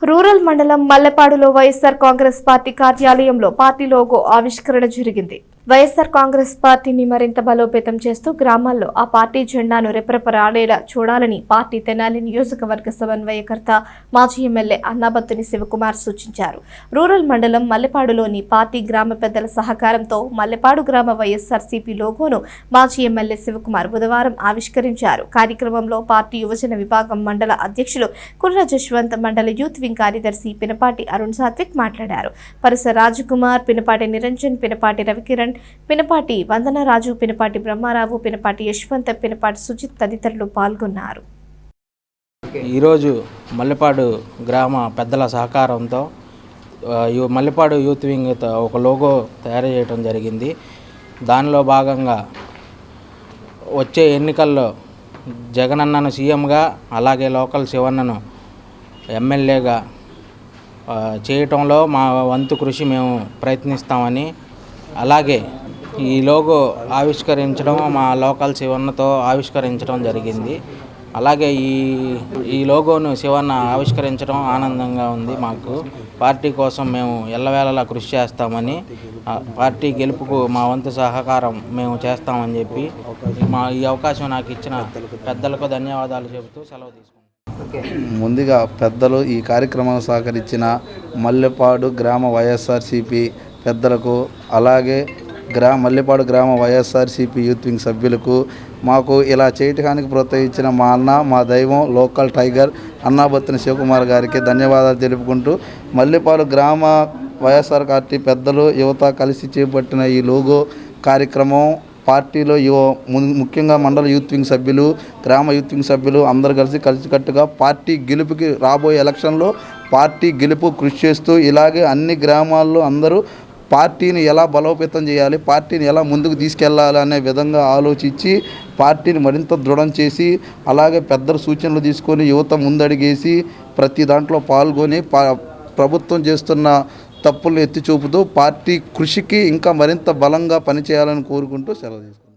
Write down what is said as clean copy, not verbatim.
Rural మండలం మల్లెపాడులో YSR Congress party కార్యాలయంలో party logo ఆవిష్కరణ జరిగింది. వైఎస్ఆర్ కాంగ్రెస్ పార్టీని మరింత బలోపేతం చేస్తూ గ్రామాల్లో ఆ పార్టీ జెండాను రెపరెపలాడేలా చూడాలని పార్టీ తెనాలి నియోజకవర్గ సమన్వయకర్త మాజీ ఎమ్మెల్యే అన్నాబత్తుని శివకుమార్ సూచించారు. రూరల్ మండలం మల్లెపాడులోని పార్టీ గ్రామ పెద్దల సహకారంతో మల్లెపాడు గ్రామ వైఎస్ఆర్సీపీ లోగోను మాజీ ఎమ్మెల్యే శివకుమార్ బుధవారం ఆవిష్కరించారు. కార్యక్రమంలో పార్టీ యువజన విభాగం మండల అధ్యక్షులు కుర్ర జశ్వంత్, మండల యూత్ వింగ్ కార్యదర్శి పినపాటి అరుణ్ సాత్విక్ మాట్లాడారు. పరస రాజకుమార్, పినపాటి నిరంజన్, పినపాటి రవికిరణ్, పినపాటి వందనరాజు, పినపాటి బ్రహ్మారావు, పినపాటి యశ్వంత్, పినపాటి సుజిత్ తదితరులు పాల్గొన్నారు. ఈరోజు మల్లెపాడు గ్రామ పెద్దల సహకారంతో మల్లెపాడు యూత్ వింగ్ ఒక లోగో తయారు చేయడం జరిగింది. దానిలో భాగంగా వచ్చే ఎన్నికల్లో జగనన్నను సీఎంగా, అలాగే లోకల్ శివన్నను ఎమ్మెల్యేగా చేయటంలో మా వంతు కృషి మేము ప్రయత్నిస్తామని, అలాగే ఈ లోగో ఆవిష్కరించడం మా లోకల్ శివన్నతో ఆవిష్కరించడం జరిగింది. అలాగే ఈ లోగోను శివన్న ఆవిష్కరించడం ఆనందంగా ఉంది. మాకు పార్టీ కోసం మేము ఎల్లవేళలా కృషి చేస్తామని, పార్టీ గెలుపుకు మా వంతు సహకారం మేము చేస్తామని చెప్పి ఈ అవకాశం నాకు ఇచ్చిన పెద్దలకు ధన్యవాదాలు చెబుతూ సెలవు తీసుకుంటాం. ముందుగా పెద్దలు ఈ కార్యక్రమాన్ని సహకరించిన మల్లెపాడు గ్రామ వైఎస్ఆర్సీపీ పెద్దలకు, అలాగే మల్లెపాడు గ్రామ వైఎస్ఆర్సీపీ యూత్ వింగ్ సభ్యులకు, మాకు ఇలా చేయటానికి ప్రోత్సహించిన మా అన్న, మా దైవం, లోకల్ టైగర్ అన్నాబత్తుని శివకుమార్ గారికి ధన్యవాదాలు తెలుపుకుంటూ, మల్లెపాడు గ్రామ వైఎస్ఆర్ పార్టీ పెద్దలు, యువత కలిసి చేపట్టిన ఈ లోగో కార్యక్రమం పార్టీలో ముఖ్యంగా మండల యూత్ వింగ్ సభ్యులు, గ్రామ యూత్ వింగ్ సభ్యులు అందరూ కలిసికట్టుగా పార్టీ గెలుపుకి రాబోయే ఎలక్షన్లో పార్టీ గెలుపు కృషి చేస్తూ, ఇలాగే అన్ని గ్రామాల్లో అందరూ పార్టీని ఎలా బలోపేతం చేయాలి, పార్టీని ఎలా ముందుకు తీసుకెళ్లాలి అనే విధంగా ఆలోచించి పార్టీని మరింత దృఢం చేసి, అలాగే పెద్దల సూచనలు తీసుకొని యువత ముందడిగేసి ప్రతి దాంట్లో పాల్గొని ప్రభుత్వం చేస్తున్న తప్పులను ఎత్తి చూపుతూ పార్టీ కృషికి ఇంకా మరింత బలంగా పనిచేయాలని కోరుకుంటూ సెలవు తీసుకుంటాం.